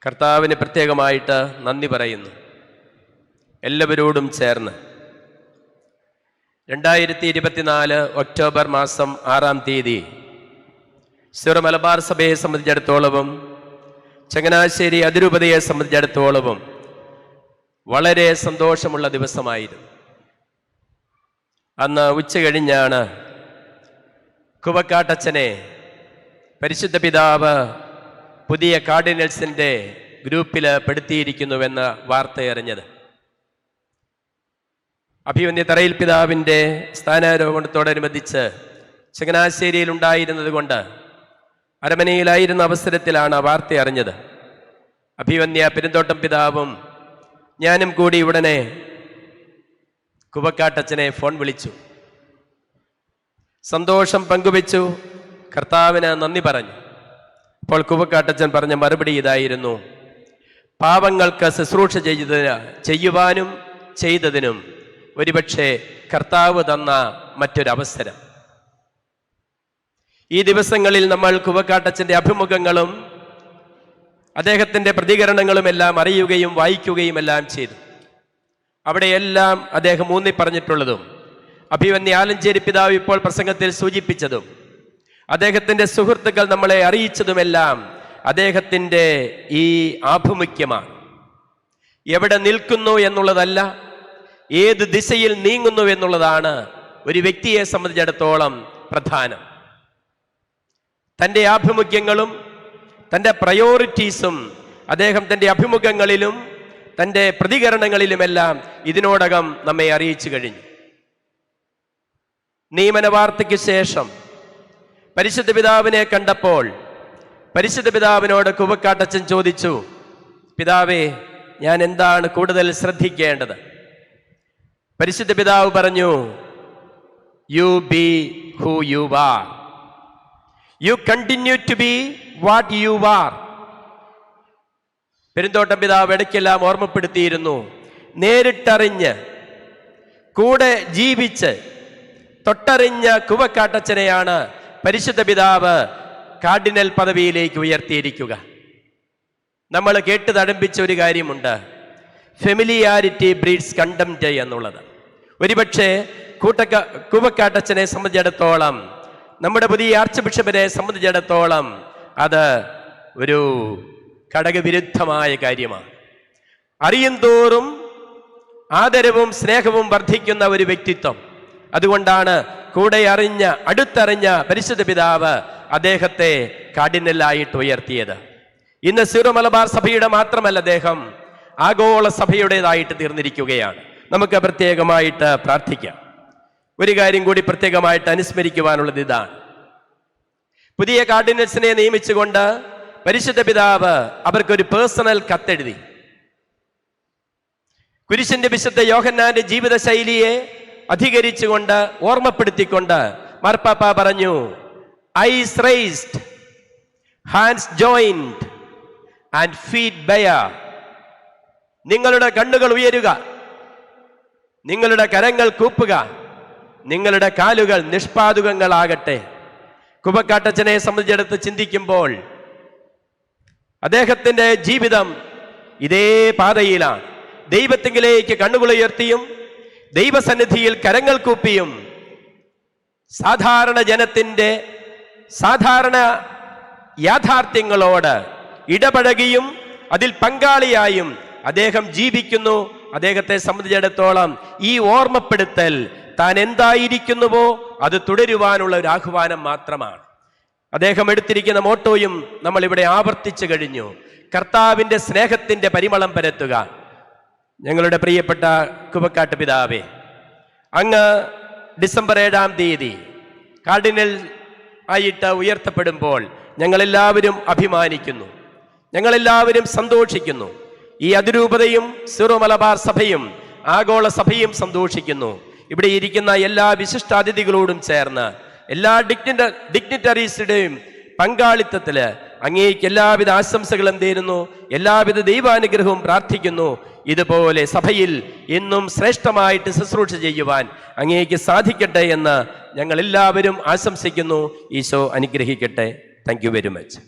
കർത്താവിന് പ്രത്യേകമായിട്ട് നന്ദി പറയുന്നു. എല്ലാവരോടും ചേർന്ന് 2024 ഒക്ടോബർ മാസം 6-ാം തീയതി സിറോ മലബാർ സഭയെ സംബന്ധിച്ചിടത്തോളവും ചങ്ങനാശ്ശേരി അതിരൂപതയെ സംബന്ധിച്ചിടത്തോളവും വളരെ സന്തോഷമുള്ള ദിവസമായിരുന്നു. അന്ന് ഉച്ച കഴിഞ്ഞാണ് കുവക്കാട്ടച്ചനെ പരിശുദ്ധ പിതാവ് പുതിയ കാർഡിനൽസിൻ്റെ ഗ്രൂപ്പിൽ പെടുത്തിയിരിക്കുന്നുവെന്ന വാർത്തയറിഞ്ഞത്. അഭിമന്യ തറയിൽ പിതാവിൻ്റെ സ്ഥാനാരോഹണത്തോടനുബന്ധിച്ച് ചങ്ങനാശ്ശേരിയിൽ ഉണ്ടായിരുന്നത് കൊണ്ട് അരമനയിലായിരുന്ന അവസരത്തിലാണ് വാർത്ത അറിഞ്ഞത്. അഭിമന്യ പെരുന്തോട്ടം പിതാവും ഞാനും കൂടി ഉടനെ കുവക്കാട്ടച്ചനെ ഫോൺ വിളിച്ചു, സന്തോഷം പങ്കുവെച്ചു, കർത്താവിന് നന്ദി പറഞ്ഞു. അപ്പോൾ കുവക്കാട്ടച്ചൻ പറഞ്ഞ മറുപടി ഇതായിരുന്നു: പാവങ്ങൾക്ക് ശുശ്രൂഷ ചെയ്യുവാനും ചെയ്തതിനും ഒരുപക്ഷെ കർത്താവ് തന്ന മറ്റൊരവസരം. ഈ ദിവസങ്ങളിൽ നമ്മൾ കുവക്കാട്ടച്ചൻ്റെ അഭിമുഖങ്ങളും അദ്ദേഹത്തിൻ്റെ പ്രതികരണങ്ങളും എല്ലാം അറിയുകയും വായിക്കുകയും എല്ലാം ചെയ്തു. അവിടെയെല്ലാം അദ്ദേഹം ഊന്നി പറഞ്ഞിട്ടുള്ളതും അഭിമന്യ ആലഞ്ചേരി പിതാവ് ഇപ്പോൾ പ്രസംഗത്തിൽ സൂചിപ്പിച്ചതും അദ്ദേഹത്തിൻ്റെ സുഹൃത്തുക്കൾ നമ്മളെ അറിയിച്ചതുമെല്ലാം അദ്ദേഹത്തിൻ്റെ ഈ ആഭിമുഖ്യമാണ്. എവിടെ നിൽക്കുന്നു എന്നുള്ളതല്ല, ഏത് ദിശയിൽ നീങ്ങുന്നു എന്നുള്ളതാണ് ഒരു വ്യക്തിയെ സംബന്ധിച്ചിടത്തോളം പ്രധാനം. തൻ്റെ ആഭിമുഖ്യങ്ങളും തൻ്റെ പ്രയോറിറ്റീസും അദ്ദേഹം തൻ്റെ അഭിമുഖങ്ങളിലും തൻ്റെ പ്രതികരണങ്ങളിലുമെല്ലാം ഇതിനോടകം നമ്മെ അറിയിച്ചു കഴിഞ്ഞു. നിയമന വാർത്തയ്ക്ക് ശേഷം പരിശുദ്ധ പിതാവിനെ കണ്ടപ്പോൾ പരിശുദ്ധ പിതാവിനോട് കുവക്കാട്ടച്ചൻ ചോദിച്ചു, പിതാവേ, ഞാൻ എന്താണ് കൂടുതൽ ശ്രദ്ധിക്കേണ്ടത്? പരിശുദ്ധ പിതാവ് പറഞ്ഞു, you be who you are, you continue to be what you are. Perumthottam പിതാവ് ഇടയ്ക്കെല്ലാം ഓർമ്മപ്പെടുത്തിയിരുന്നു, നേരിട്ടറിഞ്ഞ് കൂടെ ജീവിച്ച് തൊട്ടറിഞ്ഞ കുവക്കാട്ടച്ചനെയാണ് പരിശുദ്ധ പിതാവ് കാർഡിനൽ പദവിയിലേക്ക് ഉയർത്തിയിരിക്കുക. നമ്മൾ കേട്ട് തഴമ്പിച്ച ഒരു കാര്യമുണ്ട്, ഫെമിലിയാരിറ്റി ബ്രീഡ്സ് കണ്ടംപ്റ്റ് എന്നുള്ളത്. ഒരുപക്ഷെ കുവക്കാട്ടച്ചനെ സംബന്ധിച്ചിടത്തോളം, നമ്മുടെ പുതിയ ആർച്ച് ബിഷപ്പിനെ സംബന്ധിച്ചിടത്തോളം അത് ഒരു ഘടകവിരുദ്ധമായ കാര്യമാണ്. അറിയും തോറും ആദരവും സ്നേഹവും വർദ്ധിക്കുന്ന ഒരു വ്യക്തിത്വം. അതുകൊണ്ടാണ് കൂടെ അറിഞ്ഞ അടുത്തറിഞ്ഞ പരിശുദ്ധ പിതാവ് അദ്ദേഹത്തെ കാർഡിനലായിട്ട് ഉയർത്തിയത്. ഇന്ന് സിറോ മലബാർ സഭയുടെ മാത്രമല്ല, അദ്ദേഹം ആഗോള സഭയുടേതായിട്ട് തീർന്നിരിക്കുകയാണ്. നമുക്ക് പ്രത്യേകമായിട്ട് പ്രാർത്ഥിക്കാം. ഒരു കാര്യം കൂടി പ്രത്യേകമായിട്ട് അനുസ്മരിക്കുവാനുള്ളത് ഇതാണ്: പുതിയ കാർഡിനൽസിനെ നിയമിച്ചുകൊണ്ട് പരിശുദ്ധ പിതാവ് അവർക്കൊരു പേഴ്സണൽ കത്തെഴുതി. കുരിശിന്റെ വിശുദ്ധ യോഹന്നാന്റെ ജീവിത ശൈലിയെ അധികരിച്ചുകൊണ്ട് ഓർമ്മപ്പെടുത്തിക്കൊണ്ട് മാർപ്പാപ്പ പറഞ്ഞു, eyes raised, hands joined and feet bare. നിങ്ങളുടെ കണ്ണുകൾ ഉയരുക, നിങ്ങളുടെ കരങ്ങൾ കൂപ്പുക, നിങ്ങളുടെ കാലുകൾ നിഷ്പാദുകങ്ങളാകട്ടെ. കുവക്കാട്ടച്ചനെ സംബന്ധിച്ചിടത്ത് ചിന്തിക്കുമ്പോൾ അദ്ദേഹത്തിൻ്റെ ജീവിതം ഇതേ പാതയിലാണ്. ദൈവത്തിങ്കിലേക്ക് കണ്ണുകളുയർത്തിയും ദൈവസന്നിധിയിൽ കരങ്ങൾ കൂപ്പിയും സാധാരണ ജനത്തിൻ്റെ സാധാരണ യാഥാർത്ഥ്യങ്ങളോട് ഇടപഴകിയും അതിൽ പങ്കാളിയായും അദ്ദേഹം ജീവിക്കുന്നു. അദ്ദേഹത്തെ സംബന്ധിച്ചിടത്തോളം ഈ ഓർമ്മപ്പെടുത്തൽ താൻ എന്തായിരിക്കുന്നുവോ അത് തുടരുവാനുള്ള ഒരു ആഹ്വാനം മാത്രമാണ്. അദ്ദേഹം എടുത്തിരിക്കുന്ന മോട്ടോയും നമ്മൾ ഇവിടെ ആവർത്തിച്ചു കഴിഞ്ഞു: കർത്താവിൻ്റെ സ്നേഹത്തിൻ്റെ പരിമളം പരത്തുക. ഞങ്ങളുടെ പ്രിയപ്പെട്ട കുവക്കാട്ട് പിതാവേ, അങ്ങ് ഡിസംബർ 7-ാം തീയതി കാർഡിനൽ ആയിട്ട് ഉയർത്തപ്പെടുമ്പോൾ ഞങ്ങളെല്ലാവരും അഭിമാനിക്കുന്നു, ഞങ്ങളെല്ലാവരും സന്തോഷിക്കുന്നു. ഈ അതിരൂപതയും സിറോ മലബാർ സഭയും ആഗോള സഭയും സന്തോഷിക്കുന്നു. ഇവിടെ ഇരിക്കുന്ന എല്ലാ വിശിഷ്ടാതിഥികളോടും ചേർന്ന് എല്ലാ ഡിഗ്നിറ്ററീസിൻ്റെയും പങ്കാളിത്തത്തിൽ അങ്ങേക്ക് എല്ലാവിധ ആശംസകളും നേരുന്നു, എല്ലാവിധ ദൈവാനുഗ്രഹവും പ്രാർത്ഥിക്കുന്നു. ഇതുപോലെ സഭയിൽ എന്നും ശ്രേഷ്ഠമായിട്ട് ശുശ്രൂഷ ചെയ്യുവാൻ അങ്ങേക്ക് സാധിക്കട്ടെ എന്ന് ഞങ്ങൾ എല്ലാവരും ആശംസിക്കുന്നു. ഈശോ അനുഗ്രഹിക്കട്ടെ. Thank you very much.